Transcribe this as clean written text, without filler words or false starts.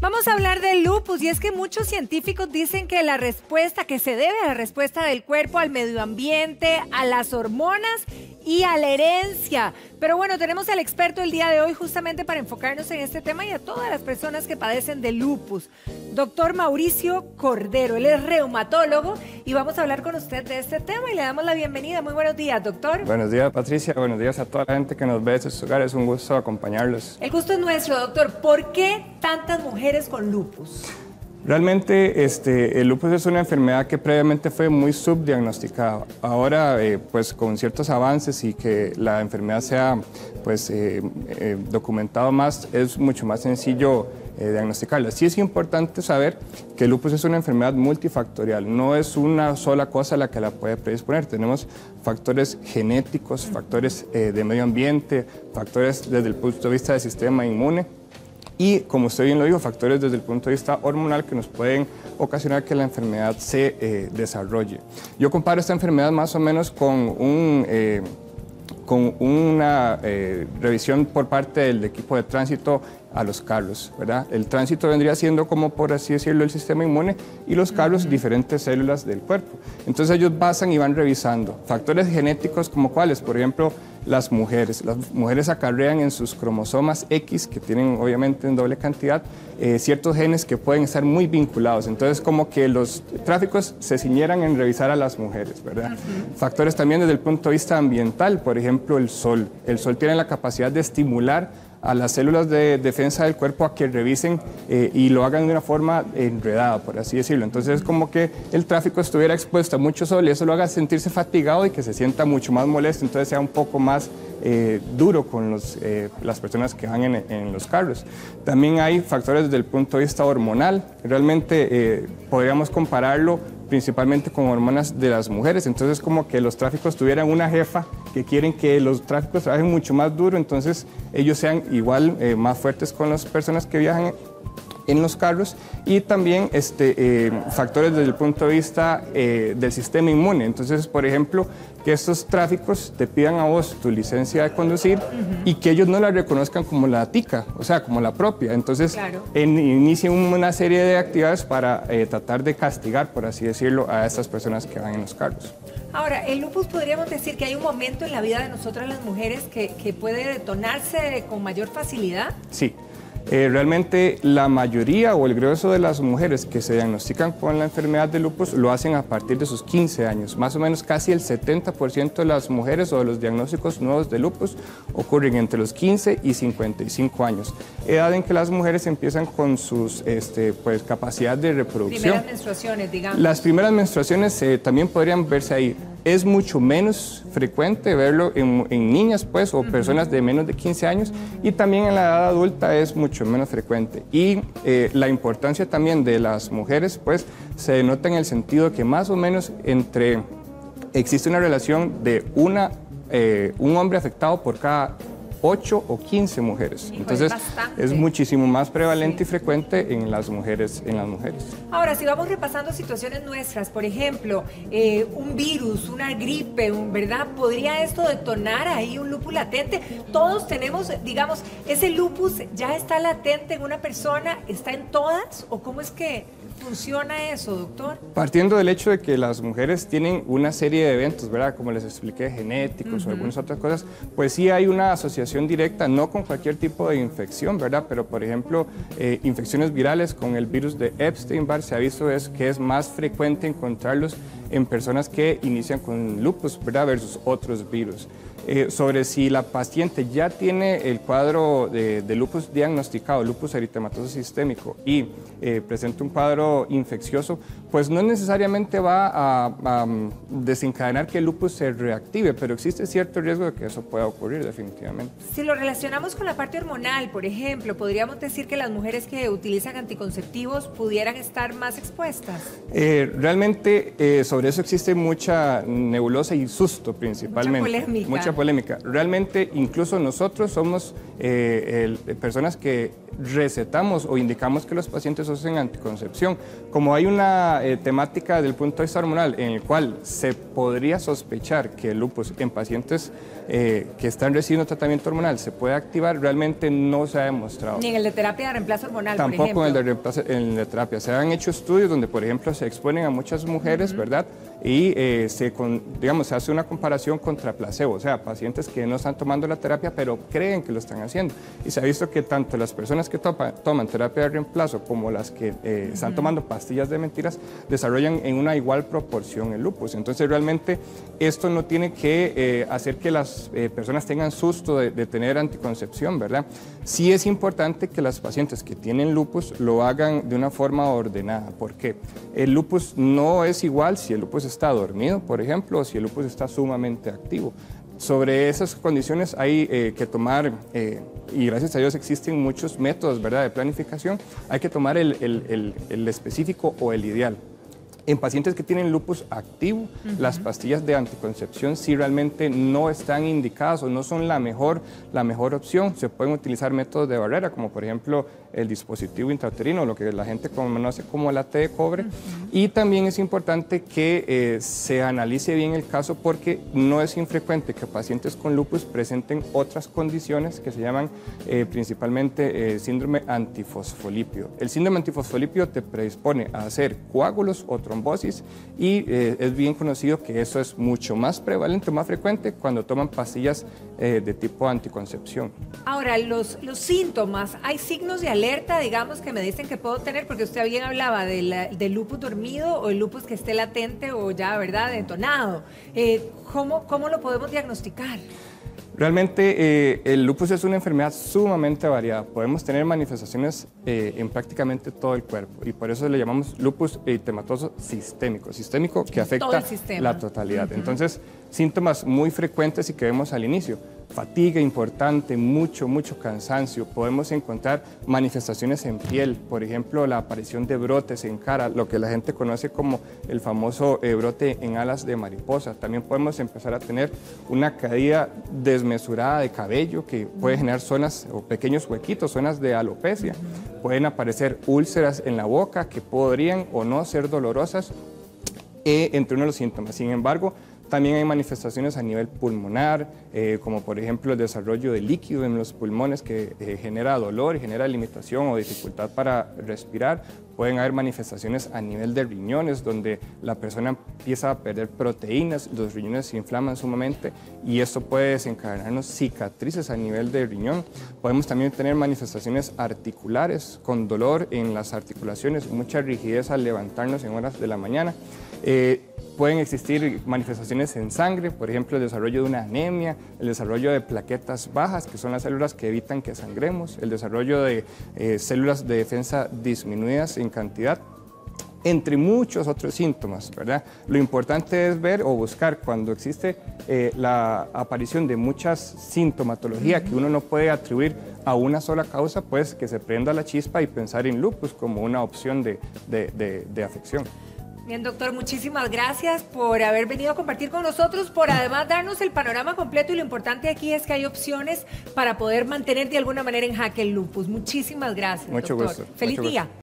Vamos a hablar del lupus y es que muchos científicos dicen que la respuesta, que se debe a la respuesta del cuerpo al medio ambiente, a las hormonas y a la herencia. Pero bueno, tenemos al experto el día de hoy justamente para enfocarnos en este tema y a todas las personas que padecen de lupus. Doctor Mauricio Cordero, él es reumatólogo y vamos a hablar con usted de este tema y le damos la bienvenida. Muy buenos días, doctor. Buenos días, Patricia. Buenos días a toda la gente que nos ve desde sus hogares. Es un gusto acompañarlos. El gusto es nuestro, doctor. ¿Por qué tantas mujeres con lupus? Realmente el lupus es una enfermedad que previamente fue muy subdiagnosticada. Ahora, pues con ciertos avances y que la enfermedad sea pues, documentado más, es mucho más sencillo diagnosticarla. Sí es importante saber que el lupus es una enfermedad multifactorial, no es una sola cosa la que la puede predisponer. Tenemos factores genéticos, factores de medio ambiente, factores desde el punto de vista del sistema inmune. Y, como usted bien lo dijo, factores desde el punto de vista hormonal que nos pueden ocasionar que la enfermedad se desarrolle. Yo comparo esta enfermedad más o menos con una revisión por parte del equipo de tránsito a los carros, ¿verdad? El tránsito vendría siendo como, por así decirlo, el sistema inmune y los carros diferentes células del cuerpo. Entonces ellos basan y van revisando factores genéticos como cuáles, por ejemplo, las mujeres. Las mujeres acarrean en sus cromosomas X, que tienen obviamente en doble cantidad, ciertos genes que pueden estar muy vinculados. Entonces, como que los tráficos se ciñeran en revisar a las mujeres, ¿verdad? Factores también desde el punto de vista ambiental, por ejemplo, el sol. El sol tiene la capacidad de estimular a las células de defensa del cuerpo a que revisen y lo hagan de una forma enredada, por así decirlo. Entonces, es como que el tráfico estuviera expuesto a mucho sol y eso lo haga sentirse fatigado y que se sienta mucho más molesto, entonces sea un poco más duro con las personas que van en los carros. También hay factores desde el punto de vista hormonal. Realmente podríamos compararlo principalmente con hormonas de las mujeres. Entonces, como que los tráficos tuvieran una jefa que quieren que los tráficos trabajen mucho más duro, entonces ellos sean igual más fuertes con las personas que viajan en los carros. Y también factores desde el punto de vista del sistema inmune. Entonces, por ejemplo, que estos tráficos te pidan a vos tu licencia de conducir y que ellos no la reconozcan como la tica, o sea, como la propia. Entonces, inician una serie de actividades para tratar de castigar, por así decirlo, a estas personas que van en los carros. Ahora, el lupus podríamos decir que hay un momento en la vida de nosotras las mujeres que puede detonarse con mayor facilidad. Sí. Realmente la mayoría o el grueso de las mujeres que se diagnostican con la enfermedad de lupus lo hacen a partir de sus 15 años. Más o menos casi el 70% de las mujeres o de los diagnósticos nuevos de lupus ocurren entre los 15 y 55 años. Edad en que las mujeres empiezan con sus pues, capacidad de reproducción. Primeras menstruaciones, digamos. Las primeras menstruaciones también podrían verse ahí. Es mucho menos frecuente verlo en niñas, pues, o personas de menos de 15 años, y también en la edad adulta es mucho menos frecuente. Y la importancia también de las mujeres, pues, se denota en el sentido que más o menos existe una relación de un hombre afectado por cada 8 o 15 mujeres. Hijo, entonces es muchísimo más prevalente y frecuente en las mujeres. Ahora, si vamos repasando situaciones nuestras, por ejemplo, un virus, una gripe, ¿verdad? ¿Podría esto detonar ahí un lupus latente? Todos tenemos, digamos, ese lupus ya está latente en una persona, ¿está en todas? ¿O cómo es que funciona eso, doctor? Partiendo del hecho de que las mujeres tienen una serie de eventos, ¿verdad? Como les expliqué, genéticos o algunas otras cosas, pues sí hay una asociación directa, no con cualquier tipo de infección, ¿verdad? Pero, por ejemplo, infecciones virales con el virus de Epstein-Barr se ha visto que es más frecuente encontrarlos en personas que inician con lupus, ¿verdad? Versus otros virus. Sobre si la paciente ya tiene el cuadro de lupus diagnosticado, lupus eritematoso sistémico, y presenta un cuadro infeccioso, pues no necesariamente va a desencadenar que el lupus se reactive, pero existe cierto riesgo de que eso pueda ocurrir definitivamente. Si lo relacionamos con la parte hormonal, por ejemplo, ¿podríamos decir que las mujeres que utilizan anticonceptivos pudieran estar más expuestas? Realmente sobre eso existe mucha nebulosa y susto principalmente. Mucha polémica. Realmente incluso nosotros somos personas que recetamos o indicamos que los pacientes usen anticoncepción. Como hay una temática desde el punto de vista hormonal, en el cual se podría sospechar que el lupus en pacientes que están recibiendo tratamiento hormonal se puede activar, realmente no se ha demostrado. Ni en el de terapia de reemplazo hormonal, tampoco por ejemplo. en el de reemplazo, en el de terapia. Se han hecho estudios donde, por ejemplo, se exponen a muchas mujeres, ¿verdad? Y se hace una comparación contra placebo, o sea, pacientes que no están tomando la terapia, pero creen que lo están haciendo. Y se ha visto que tanto las personas que toman terapia de reemplazo como las que están tomando pastillas de mentiras desarrollan en una igual proporción el lupus. Entonces, realmente esto no tiene que hacer que las personas tengan susto de tener anticoncepción, ¿verdad? Sí es importante que las pacientes que tienen lupus lo hagan de una forma ordenada, porque el lupus no es igual si el lupus está dormido, por ejemplo, o si el lupus está sumamente activo. Sobre esas condiciones hay que tomar, y gracias a Dios existen muchos métodos, ¿verdad?, de planificación, hay que tomar el específico o el ideal. En pacientes que tienen lupus activo, las pastillas de anticoncepción sí realmente no están indicadas o no son la mejor opción. Se pueden utilizar métodos de barrera, como por ejemplo el dispositivo intrauterino, lo que la gente conoce como la T de cobre. Y también es importante que se analice bien el caso, porque no es infrecuente que pacientes con lupus presenten otras condiciones que se llaman principalmente síndrome antifosfolípido. El síndrome antifosfolípido te predispone a hacer coágulos o trombosis, y es bien conocido que eso es mucho más prevalente, más frecuente cuando toman pastillas de tipo anticoncepción. Ahora, los síntomas, ¿hay signos de alerta, digamos, que me dicen que puedo tener? Porque usted bien hablaba del lupus dormido o el lupus que esté latente o ya, ¿verdad?, detonado. ¿Cómo lo podemos diagnosticar? Realmente el lupus es una enfermedad sumamente variada. Podemos tener manifestaciones en prácticamente todo el cuerpo, y por eso le llamamos lupus eritematoso sistémico que afecta la totalidad. Entonces, síntomas muy frecuentes y que vemos al inicio: fatiga importante, mucho cansancio. Podemos encontrar manifestaciones en piel, por ejemplo, la aparición de brotes en cara, lo que la gente conoce como el famoso brote en alas de mariposa. También podemos empezar a tener una caída desmesurada de cabello que puede generar zonas o pequeños huequitos, zonas de alopecia. Pueden aparecer úlceras en la boca que podrían o no ser dolorosas, entre uno de los síntomas. Sin embargo, también hay manifestaciones a nivel pulmonar, como por ejemplo el desarrollo de líquido en los pulmones que genera dolor y genera limitación o dificultad para respirar. Pueden haber manifestaciones a nivel de riñones, donde la persona empieza a perder proteínas, los riñones se inflaman sumamente, y esto puede desencadenarnos cicatrices a nivel de riñón. Podemos también tener manifestaciones articulares, con dolor en las articulaciones, mucha rigidez al levantarnos en horas de la mañana. Pueden existir manifestaciones en sangre, por ejemplo, el desarrollo de una anemia, el desarrollo de plaquetas bajas, que son las células que evitan que sangremos, el desarrollo de células de defensa disminuidas en cantidad, entre muchos otros síntomas, ¿verdad? Lo importante es ver o buscar cuando existe la aparición de muchas sintomatologías que uno no puede atribuir a una sola causa, pues que se prenda la chispa y pensar en lupus como una opción de afección. Bien, doctor, muchísimas gracias por haber venido a compartir con nosotros, por además darnos el panorama completo, y lo importante aquí es que hay opciones para poder mantener de alguna manera en jaque el lupus. Muchísimas gracias, Mucho doctor. gusto. Feliz día.